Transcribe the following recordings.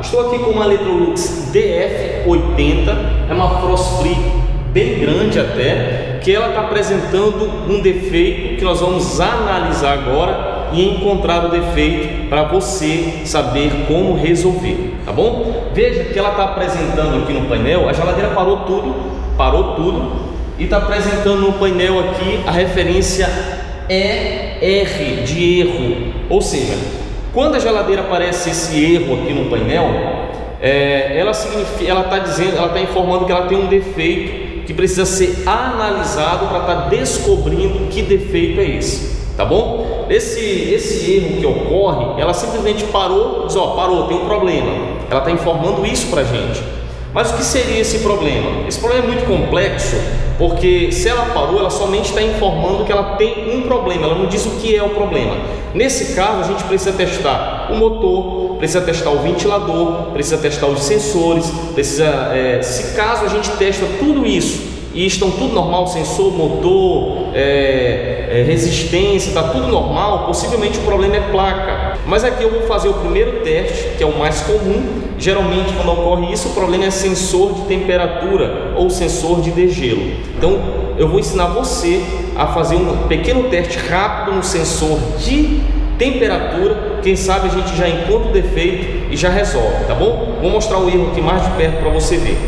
Estou aqui com uma Electrolux DF80, é uma frost free bem grande até, que ela está apresentando um defeito que nós vamos analisar agora e encontrar o defeito para você saber como resolver, tá bom? Veja que ela está apresentando aqui no painel, a geladeira parou tudo e está apresentando no painel aqui a referência ER de erro, ou seja, quando a geladeira aparece esse erro aqui no painel, ela está informando que ela tem um defeito que precisa ser analisado para estar descobrindo que defeito é esse, tá bom? Esse erro que ocorre, ela simplesmente parou, diz, parou, tem um problema. Ela está informando isso para a gente. Mas o que seria esse problema? Esse problema é muito complexo, porque se ela parou, ela somente está informando que ela tem um problema, ela não diz o que é o problema. Nesse caso, a gente precisa testar o motor, precisa testar o ventilador, precisa testar os sensores, se caso a gente testa tudo isso e estão tudo normal, sensor, motor, resistência, está tudo normal, possivelmente o problema é placa. Mas aqui eu vou fazer o primeiro teste, que é o mais comum. Geralmente quando ocorre isso, o problema é sensor de temperatura ou sensor de degelo. Então eu vou ensinar você a fazer um pequeno teste rápido no sensor de temperatura. Quem sabe a gente já encontra o defeito e já resolve, tá bom? Vou mostrar o erro aqui mais de perto para você ver.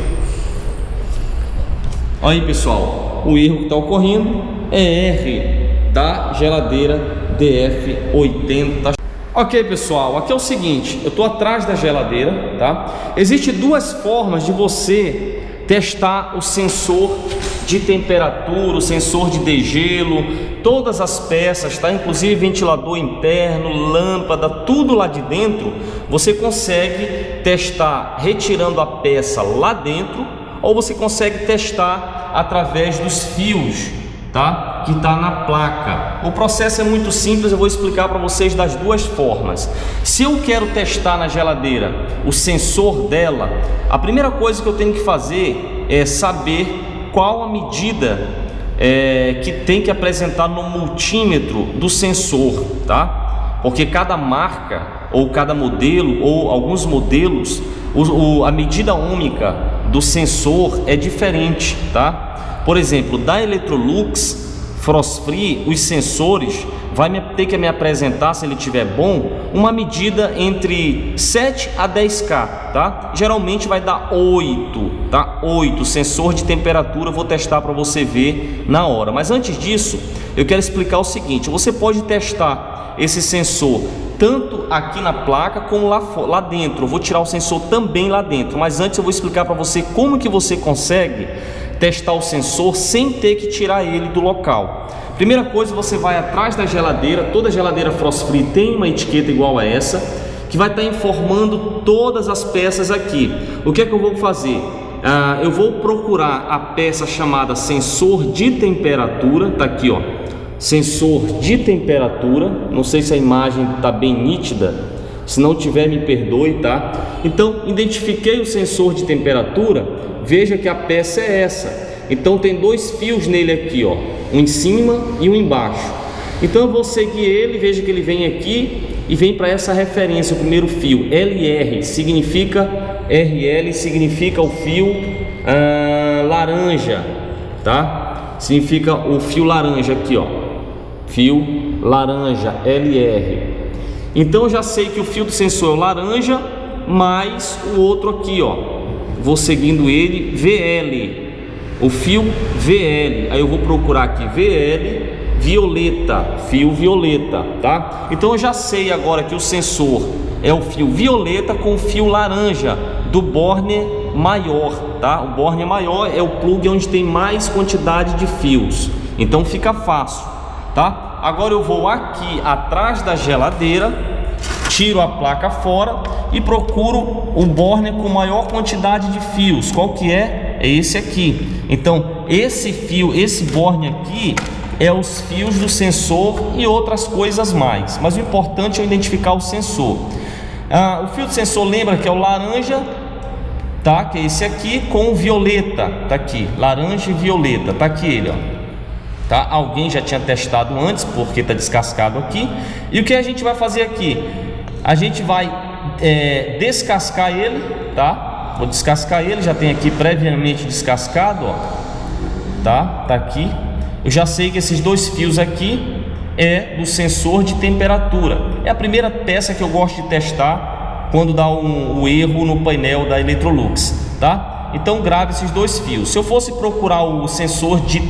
Olha aí, pessoal, o erro que está ocorrendo é R da geladeira DF80. Ok, pessoal, aqui é o seguinte, eu estou atrás da geladeira, tá? Existem duas formas de você testar o sensor de temperatura, o sensor de degelo, todas as peças, tá? Inclusive ventilador interno, lâmpada, tudo lá de dentro. Você consegue testar retirando a peça lá dentro, ou você consegue testar através dos fios, tá? Que está na placa. O processo é muito simples, eu vou explicar para vocês das duas formas. Se eu quero testar na geladeira o sensor dela, a primeira coisa que eu tenho que fazer é saber qual a medida que tem que apresentar no multímetro do sensor, tá? Porque cada marca ou cada modelo ou alguns modelos, a medida ohmica do sensor é diferente, tá? Por exemplo, da Electrolux Frost Free, os sensores vai ter que me apresentar, se ele tiver bom, uma medida entre 7 a 10K, tá? Geralmente vai dar 8, tá? 8 sensor de temperatura, eu vou testar para você ver na hora. Mas antes disso, eu quero explicar o seguinte: você pode testar esse sensor tanto aqui na placa como lá dentro. Eu vou tirar o sensor também lá dentro, mas antes eu vou explicar para você como que você consegue testar o sensor sem ter que tirar ele do local. Primeira coisa, você vai atrás da geladeira. Toda geladeira Frost Free tem uma etiqueta igual a essa, que vai estar informando todas as peças aqui. O que é que eu vou fazer? Eu vou procurar a peça chamada sensor de temperatura, tá aqui, ó, sensor de temperatura. Não sei se a imagem está bem nítida, se não tiver me perdoe, tá? Então identifiquei o sensor de temperatura, veja que a peça é essa. Então tem dois fios nele aqui, ó, um em cima e um embaixo. Então eu vou seguir ele, veja que ele vem aqui e vem para essa referência, o primeiro fio, LR, significa RL, significa o fio laranja, tá? Significa o fio laranja aqui, ó, fio laranja, LR. Então eu já sei que o fio do sensor é o laranja, mais o outro aqui, ó, vou seguindo ele, VL, o fio VL. Aí eu vou procurar aqui VL, violeta, fio violeta, tá? Então eu já sei agora que o sensor é o fio violeta com o fio laranja do Borne maior, tá? O Borne maior é o plug onde tem mais quantidade de fios, então fica fácil, tá? Agora eu vou aqui atrás da geladeira, tiro a placa fora e procuro o Borne com maior quantidade de fios. Qual que é? É esse aqui. Então esse fio, esse Borne aqui é os fios do sensor e outras coisas mais, mas o importante é identificar o sensor. O fio do sensor, lembra que é o laranja, tá? Que é esse aqui, com o violeta, tá aqui, laranja e violeta, tá aqui ele, ó, tá? Alguém já tinha testado antes, porque tá descascado aqui. E o que a gente vai fazer aqui? A gente vai descascar ele, tá? Vou descascar ele, já tem aqui previamente descascado, ó, tá? Tá aqui. Eu já sei que esses dois fios aqui é do sensor de temperatura. É a primeira peça que eu gosto de testar quando dá um erro no painel da Electrolux, tá? Então grave esses dois fios. Se eu fosse procurar o sensor de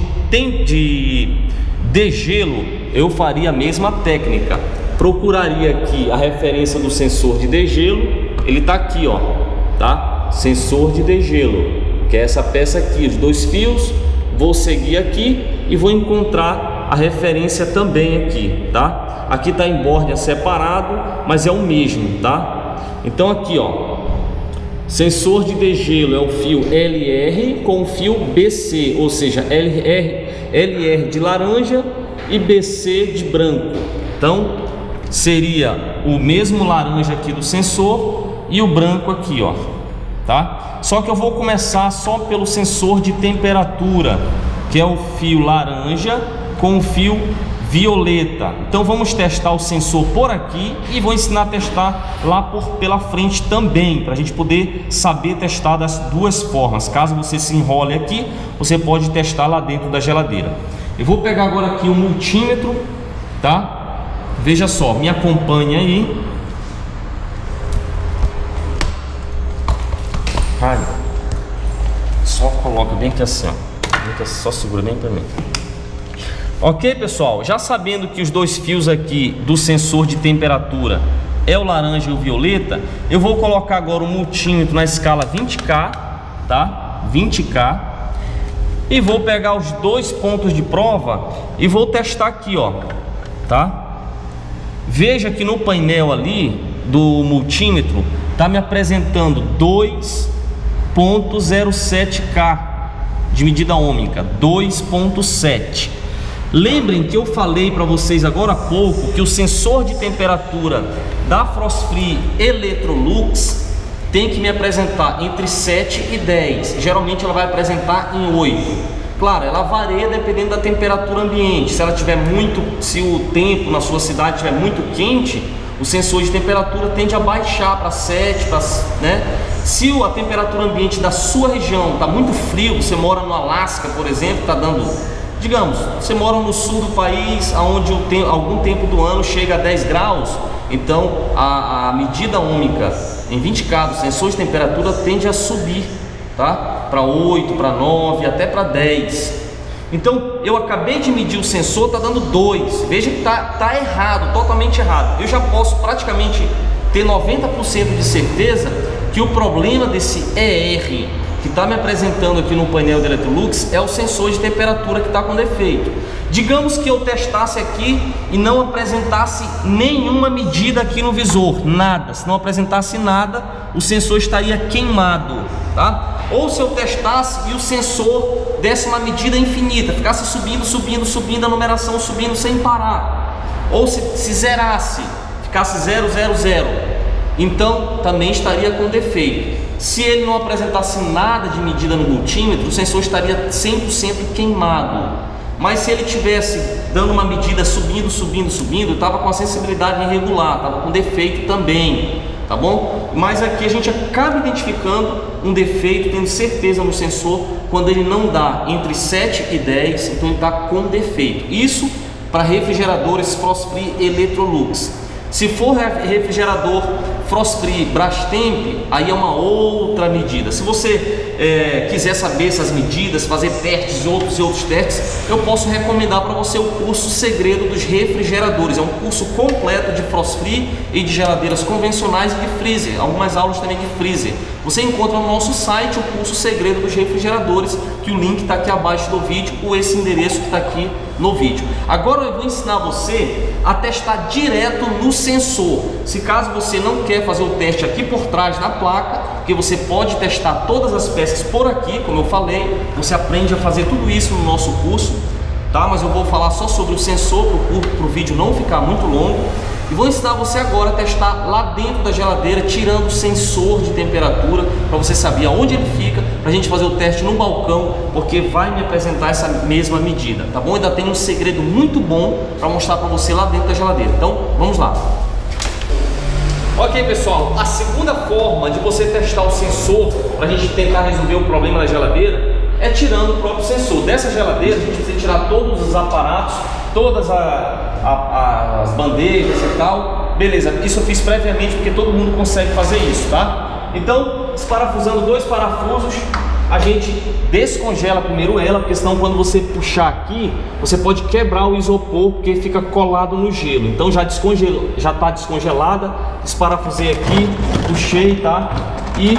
degelo, eu faria a mesma técnica. Procuraria aqui a referência do sensor de degelo. Ele tá aqui, ó, tá? Sensor de degelo, que é essa peça aqui, os dois fios. Vou seguir aqui e vou encontrar a referência também aqui, tá? Aqui tá em borda separado, mas é o mesmo, tá? Então aqui, ó, sensor de degelo é o fio LR com o fio BC, ou seja, LR de laranja e BC de branco. Então seria o mesmo laranja aqui do sensor e o branco aqui, ó, tá? Só que eu vou começar só pelo sensor de temperatura, que é o fio laranja com o fio violeta. Então vamos testar o sensor por aqui e vou ensinar a testar lá pela frente também, para a gente poder saber testar das duas formas. Caso você se enrole aqui, você pode testar lá dentro da geladeira. Eu vou pegar agora aqui o multímetro, tá? Veja só, me acompanhe aí. Ai, só coloca bem aqui assim, ó. Só segura bem para mim. Ok, pessoal, já sabendo que os dois fios aqui do sensor de temperatura é o laranja e o violeta, eu vou colocar agora o multímetro na escala 20K, tá? 20K. E vou pegar os dois pontos de prova e vou testar aqui, ó, tá? Veja que no painel ali do multímetro tá me apresentando 2.07K de medida ohmica, 2.7. Lembrem que eu falei para vocês agora há pouco que o sensor de temperatura da Frost Free Electrolux tem que me apresentar entre 7 e 10. Geralmente ela vai apresentar em 8. Claro, ela varia dependendo da temperatura ambiente. Se ela tiver se o tempo na sua cidade estiver muito quente, o sensor de temperatura tende a baixar para 7, né? Se a temperatura ambiente da sua região está muito frio, você mora no Alasca, por exemplo, está dando, digamos, você mora no sul do país, onde algum tempo do ano chega a 10 graus, então a medida ohmica em 20K do sensor de temperatura tende a subir, tá? Para 8, para 9, até para 10. Então eu acabei de medir o sensor, está dando 2. Veja que tá errado, totalmente errado. Eu já posso praticamente ter 90% de certeza que o problema desse ER que está me apresentando aqui no painel da Electrolux é o sensor de temperatura que está com defeito. Digamos que eu testasse aqui e não apresentasse nenhuma medida aqui no visor, nada. Se não apresentasse nada, o sensor estaria queimado, tá? Ou se eu testasse e o sensor desse uma medida infinita, ficasse subindo, a numeração subindo sem parar. Ou se zerasse, ficasse 0, 0, 0, então também estaria com defeito. Se ele não apresentasse nada de medida no multímetro, o sensor estaria 100% queimado. Mas se ele tivesse dando uma medida subindo, estava com a sensibilidade irregular, estava com defeito também, tá bom? Mas aqui a gente acaba identificando um defeito, tendo certeza no sensor, quando ele não dá entre 7 e 10, então ele está com defeito. Isso para refrigeradores Frost Free Electrolux. Se for refrigerador Frost Free Brastemp, aí é uma outra medida. Se você quiser saber essas medidas, fazer testes e outros testes, eu posso recomendar para você o curso Segredo dos Refrigeradores. É um curso completo de Frost Free e de geladeiras convencionais e de freezer, algumas aulas também de freezer. Você encontra no nosso site o curso Segredo dos Refrigeradores, que o link está aqui abaixo do vídeo, ou esse endereço que está aqui no vídeo. Agora eu vou ensinar você a testar direto no sensor. Se caso você não quer fazer o teste aqui por trás na placa, porque você pode testar todas as peças por aqui, como eu falei, você aprende a fazer tudo isso no nosso curso, tá? Mas eu vou falar só sobre o sensor para o vídeo não ficar muito longo. E vou ensinar você agora a testar lá dentro da geladeira, tirando o sensor de temperatura, para você saber aonde ele fica, para a gente fazer o teste no balcão, porque vai me apresentar essa mesma medida, tá bom? Ainda tem um segredo muito bom para mostrar para você lá dentro da geladeira. Então, vamos lá. Ok, pessoal, a segunda forma de você testar o sensor para a gente tentar resolver o problema da geladeira é tirando o próprio sensor. Dessa geladeira a gente precisa tirar todos os aparatos, todas as bandejas e tal. Beleza, isso eu fiz previamente porque todo mundo consegue fazer isso, tá? Então, desparafusando 2 parafusos, a gente descongela primeiro ela, porque senão quando você puxar aqui, você pode quebrar o isopor, porque fica colado no gelo. Então já está descongelada, desparafusei aqui, puxei, tá? E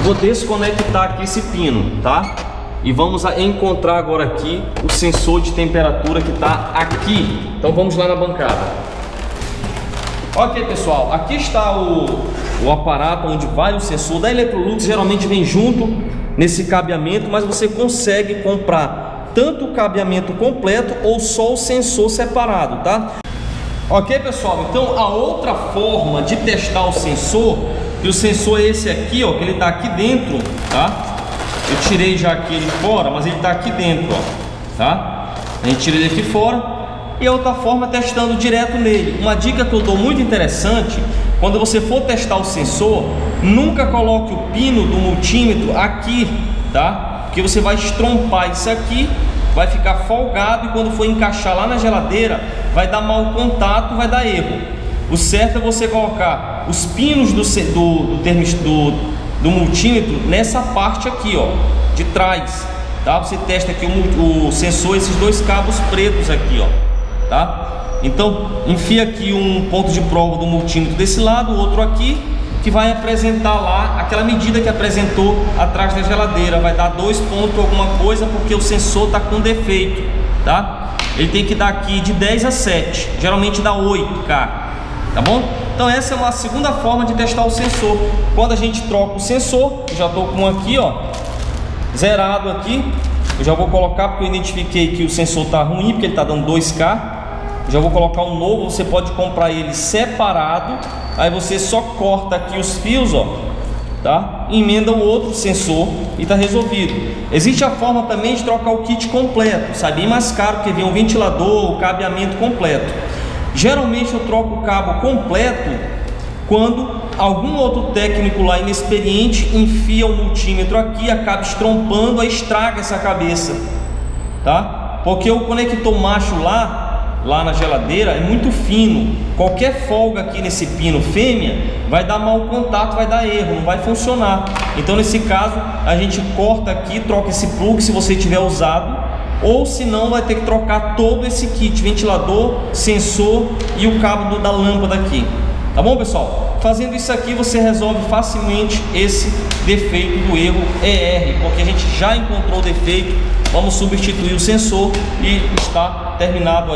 vou desconectar aqui esse pino, tá? E vamos encontrar agora aqui o sensor de temperatura que está aqui. Então vamos lá na bancada. Ok, pessoal, aqui está o aparato onde vai o sensor da Electrolux. Geralmente vem junto nesse cabeamento, mas você consegue comprar tanto o cabeamento completo ou só o sensor separado, tá? Ok, pessoal, então a outra forma de testar o sensor, que o sensor é esse aqui, ó, que ele está aqui dentro, tá? Eu tirei já aqui ele fora, mas ele está aqui dentro, ó, tá? A gente tira ele aqui fora. E a outra forma é testando direto nele. Uma dica que eu dou muito interessante: quando você for testar o sensor, nunca coloque o pino do multímetro aqui, tá? Porque você vai estrompar isso aqui, vai ficar folgado, e quando for encaixar lá na geladeira, vai dar mau contato, vai dar erro. O certo é você colocar os pinos do multímetro nessa parte aqui, ó, de trás, tá? Você testa aqui o sensor, esses 2 cabos pretos aqui, ó, tá? Então enfia aqui um ponto de prova do multímetro desse lado, o outro aqui, que vai apresentar lá aquela medida que apresentou atrás da geladeira. Vai dar 2 pontos alguma coisa, porque o sensor está com defeito, tá? Ele tem que dar aqui de 10 a 7, geralmente dá 8K, tá bom? Então essa é uma segunda forma de testar o sensor. Quando a gente troca o sensor, eu já estou com um aqui, ó, zerado aqui. Eu já vou colocar, porque eu identifiquei que o sensor está ruim, porque ele está dando 2K. Já vou colocar um novo. Você pode comprar ele separado, aí você só corta aqui os fios, ó, tá? Emenda o outro sensor e tá resolvido. Existe a forma também de trocar o kit completo, sai bem mais caro, porque vem um ventilador, o cabeamento completo. Geralmente eu troco o cabo completo quando algum outro técnico lá inexperiente enfia o multímetro aqui, acaba estrompando, aí estraga essa cabeça, tá? Porque o conector macho lá na geladeira é muito fino. Qualquer folga aqui nesse pino fêmea vai dar mau contato, vai dar erro, não vai funcionar. Então nesse caso a gente corta aqui, troca esse plug se você tiver usado, ou se não vai ter que trocar todo esse kit, ventilador, sensor e o cabo da lâmpada aqui, tá bom, pessoal? Fazendo isso aqui você resolve facilmente esse defeito do erro ER, porque a gente já encontrou o defeito. Vamos substituir o sensor e está terminado aí